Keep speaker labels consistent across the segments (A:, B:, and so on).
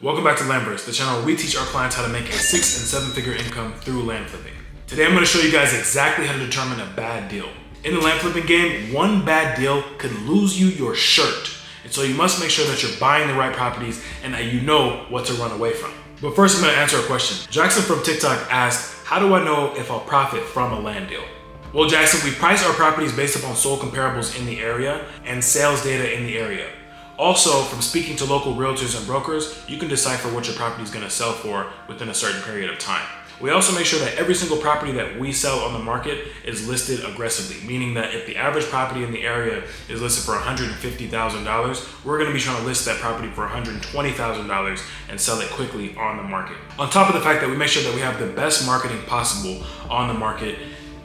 A: Welcome back to LandVerse, the channel where we teach our clients how to make a 6- and 7-figure income through land flipping. Today I'm going to show you guys exactly how to determine a bad deal. In the land flipping game, one bad deal could lose you your shirt. And so you must make sure that you're buying the right properties and that you know what to run away from. But first I'm going to answer a question. Jackson from TikTok asked, how do I know if I'll profit from a land deal? Well, Jackson, we price our properties based upon sold comparables in the area and sales data in the area. Also, from speaking to local realtors and brokers, you can decipher what your property is going to sell for within a certain period of time. We also make sure that every single property that we sell on the market is listed aggressively, meaning that if the average property in the area is listed for $150,000, we're going to be trying to list that property for $120,000 and sell it quickly on the market. On top of the fact that we make sure that we have the best marketing possible on the market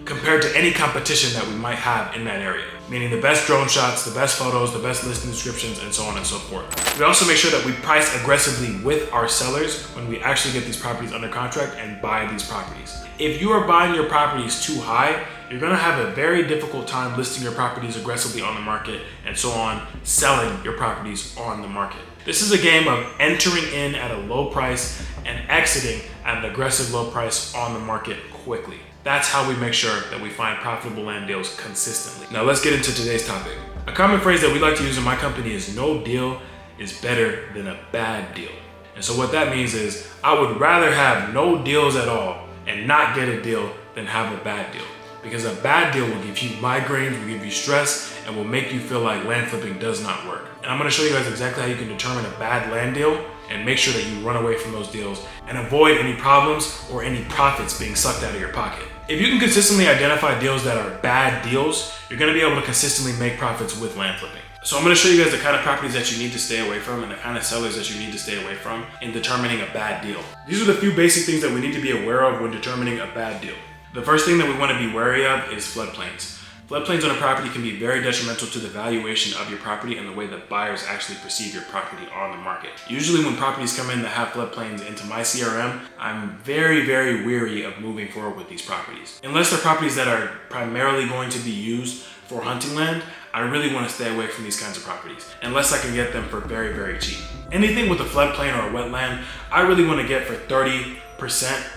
A: compared to any competition that we might have in that area, meaning the best drone shots, the best photos, the best listing descriptions, and so on and so forth. We also make sure that we price aggressively with our sellers when we actually get these properties under contract and buy these properties. If you are buying your properties too high, you're gonna have a very difficult time listing your properties aggressively on the market and so on, selling your properties on the market. This is a game of entering in at a low price and exiting at an aggressive low price on the market quickly. That's how we make sure that we find profitable land deals consistently. Now let's get into today's topic. A common phrase that we like to use in my company is no deal is better than a bad deal. And so what that means is I would rather have no deals at all and not get a deal than have a bad deal. Because a bad deal will give you migraines, will give you stress, and will make you feel like land flipping does not work. And I'm gonna show you guys exactly how you can determine a bad land deal and make sure that you run away from those deals and avoid any problems or any profits being sucked out of your pocket. If you can consistently identify deals that are bad deals, you're gonna be able to consistently make profits with land flipping. So I'm gonna show you guys the kind of properties that you need to stay away from and the kind of sellers that you need to stay away from in determining a bad deal. These are the few basic things that we need to be aware of when determining a bad deal. The first thing that we want to be wary of is floodplains. Floodplains on a property can be very detrimental to the valuation of your property and the way that buyers actually perceive your property on the market. Usually when properties come in that have floodplains into my CRM, I'm very weary of moving forward with these properties. Unless they're properties that are primarily going to be used for hunting land, I really want to stay away from these kinds of properties, unless I can get them for very cheap. Anything with a floodplain or a wetland, I really want to get for 30%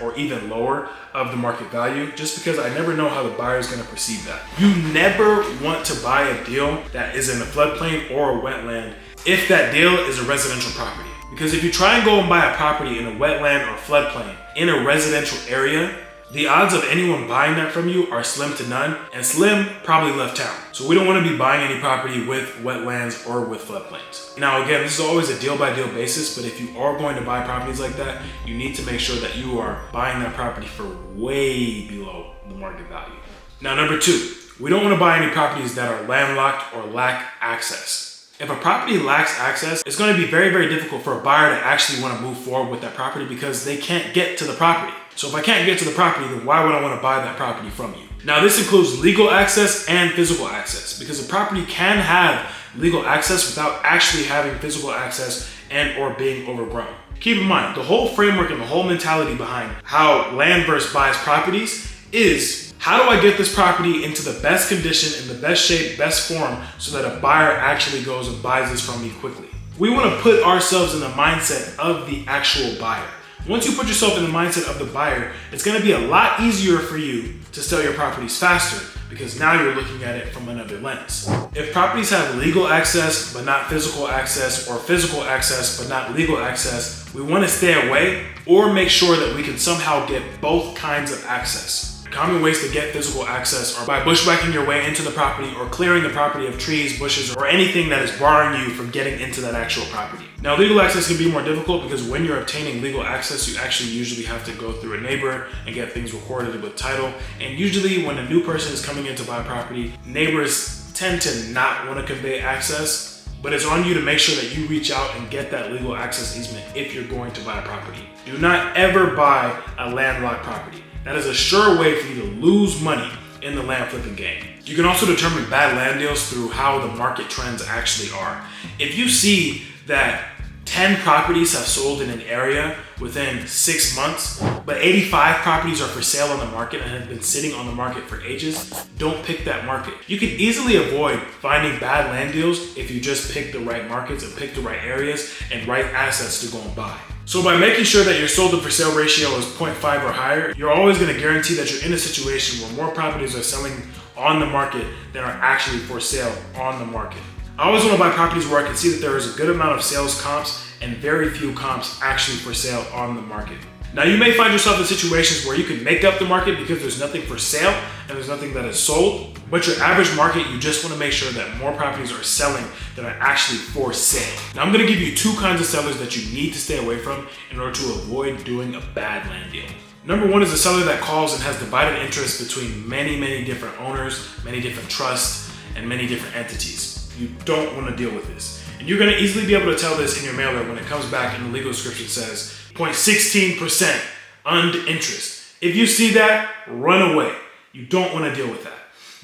A: or even lower of the market value, just because I never know how the buyer is going to perceive that. You never want to buy a deal that is in a floodplain or a wetland if that deal is a residential property. Because if you try and go and buy a property in a wetland or floodplain in a residential area, the odds of anyone buying that from you are slim to none, and Slim probably left town. So we don't want to be buying any property with wetlands or with floodplains. Now again, this is always a deal by deal basis, but if you are going to buy properties like that, you need to make sure that you are buying that property for way below the market value. Now number 2, we don't want to buy any properties that are landlocked or lack access. If a property lacks access, it's going to be very difficult for a buyer to actually want to move forward with that property because they can't get to the property. So if I can't get to the property, then why would I want to buy that property from you? Now this includes legal access and physical access, because a property can have legal access without actually having physical access and or being overgrown. Keep in mind, the whole framework and the whole mentality behind how LandVerse buys properties is, how do I get this property into the best condition, in the best shape, best form, so that a buyer actually goes and buys this from me quickly? We want to put ourselves in the mindset of the actual buyer. Once you put yourself in the mindset of the buyer, it's going to be a lot easier for you to sell your properties faster, because now you're looking at it from another lens. If properties have legal access but not physical access, or physical access but not legal access, we want to stay away or make sure that we can somehow get both kinds of access. Common ways to get physical access are by bushwhacking your way into the property or clearing the property of trees, bushes, or anything that is barring you from getting into that actual property. Now, legal access can be more difficult because when you're obtaining legal access, you actually usually have to go through a neighbor and get things recorded with title. And usually when a new person is coming in to buy a property, neighbors tend to not want to convey access, but it's on you to make sure that you reach out and get that legal access easement if you're going to buy a property. Do not ever buy a landlocked property. That is a sure way for you to lose money in the land flipping game. You can also determine bad land deals through how the market trends actually are. If you see that 10 properties have sold in an area within 6 months, but 85 properties are for sale on the market and have been sitting on the market for ages, don't pick that market. You can easily avoid finding bad land deals if you just pick the right markets and pick the right areas and right assets to go and buy. So by making sure that your sold to for sale ratio is 0.5 or higher, you're always going to guarantee that you're in a situation where more properties are selling on the market than are actually for sale on the market. I always want to buy properties where I can see that there is a good amount of sales comps and very few comps actually for sale on the market. Now you may find yourself in situations where you can make up the market because there's nothing for sale and there's nothing that is sold, but your average market, you just want to make sure that more properties are selling than are actually for sale. Now I'm going to give you two kinds of sellers that you need to stay away from in order to avoid doing a bad land deal. Number one is a seller that calls and has divided interest between many different owners, many different trusts, and many different entities. You don't want to deal with this. And you're going to easily be able to tell this in your mailer when it comes back and the legal description says 0.16% earned interest. If you see that, run away. You don't want to deal with that.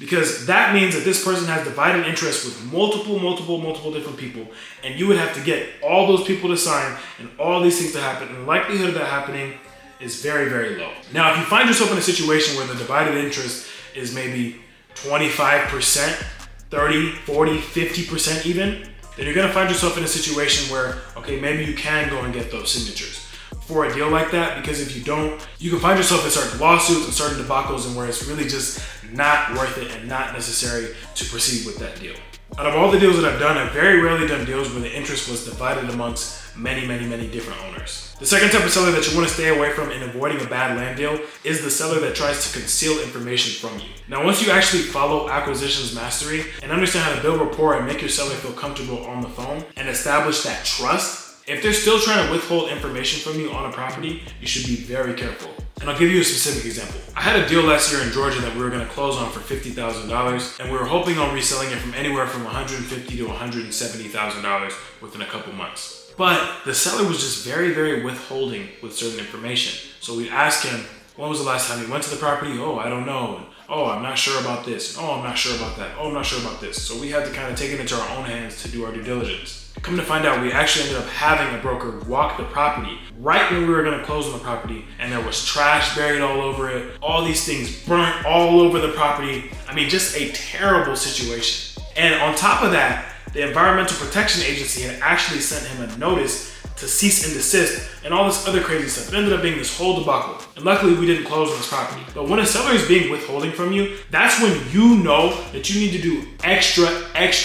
A: Because that means that this person has divided interest with multiple different people, and you would have to get all those people to sign and all these things to happen, and the likelihood of that happening is very low. Now, if you find yourself in a situation where the divided interest is maybe 25%, 30, 40, 50% even, then you're gonna find yourself in a situation where, okay, maybe you can go and get those signatures for a deal like that, because if you don't, you can find yourself in certain lawsuits and certain debacles and where it's really just not worth it and not necessary to proceed with that deal. Out of all the deals that I've done, I've very rarely done deals where the interest was divided amongst many different owners. The second type of seller that you want to stay away from in avoiding a bad land deal is the seller that tries to conceal information from you. Now, once you actually follow acquisitions mastery and understand how to build rapport and make your seller feel comfortable on the phone and establish that trust, if they're still trying to withhold information from you on a property, you should be very careful. And I'll give you a specific example. I had a deal last year in Georgia that we were going to close on for $50,000, and we were hoping on reselling it from anywhere from $150,000 to $170,000 within a couple months. But the seller was just very withholding with certain information. So we asked him, when was the last time he went to the property? Oh, I don't know. And, oh, I'm not sure about this. Oh, I'm not sure about that. Oh, I'm not sure about this. So we had to kind of take it into our own hands to do our due diligence. Come to find out, we actually ended up having a broker walk the property right when we were going to close on the property, and there was trash buried all over it, all these things burnt all over the property. I mean, just a terrible situation. And on top of that, the Environmental Protection Agency had actually sent him a notice to cease and desist and all this other crazy stuff. It ended up being this whole debacle. And luckily we didn't close on this property. But when a seller is being withholding from you, that's when you know that you need to do extra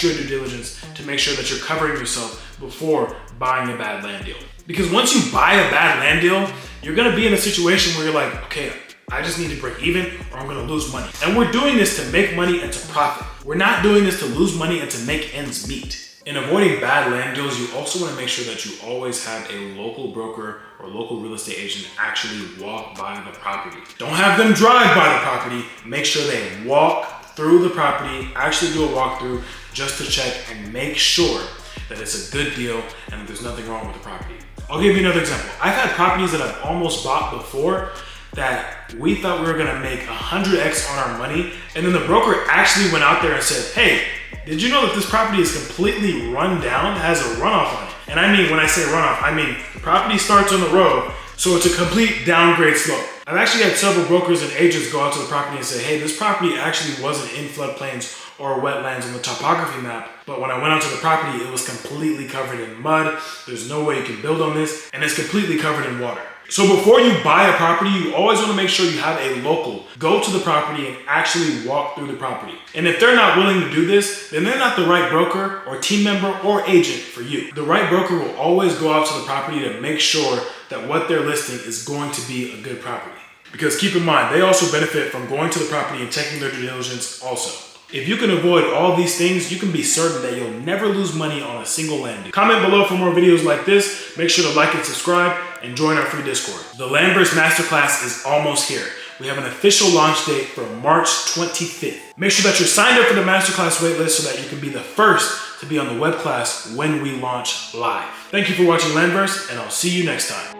A: due diligence to make sure that you're covering yourself before buying a bad land deal. Because once you buy a bad land deal, you're gonna be in a situation where you're like, okay, I just need to break even or I'm gonna lose money. And we're doing this to make money and to profit. We're not doing this to lose money and to make ends meet. In avoiding bad land deals, you also want to make sure that you always have a local broker or local real estate agent actually walk by the property. Don't have them drive by the property. Make sure they walk through the property, actually do a walkthrough just to check and make sure that it's a good deal and that there's nothing wrong with the property. I'll give you another example. I've had properties that I've almost bought before that we thought we were gonna make 100x on our money, and then the broker actually went out there and said, hey, did you know that this property is completely run down, has a runoff on it? And I mean, when I say runoff, I mean the property starts on the road, so it's a complete downgrade slope. I've actually had several brokers and agents go out to the property and say, hey, this property actually wasn't in floodplains or wetlands on the topography map, but when I went out to the property, it was completely covered in mud. There's no way you can build on this, and it's completely covered in water. So before you buy a property, you always want to make sure you have a local go to the property and actually walk through the property. And if they're not willing to do this, then they're not the right broker or team member or agent for you. The right broker will always go out to the property to make sure that what they're listing is going to be a good property. Because keep in mind, they also benefit from going to the property and checking their due diligence also. If you can avoid all these things, you can be certain that you'll never lose money on a single land deal. Comment below for more videos like this. Make sure to like and subscribe and join our free Discord. The LandVerse Masterclass is almost here. We have an official launch date for March 25th. Make sure that you're signed up for the Masterclass waitlist so that you can be the first to be on the web class when we launch live. Thank you for watching LandVerse, and I'll see you next time.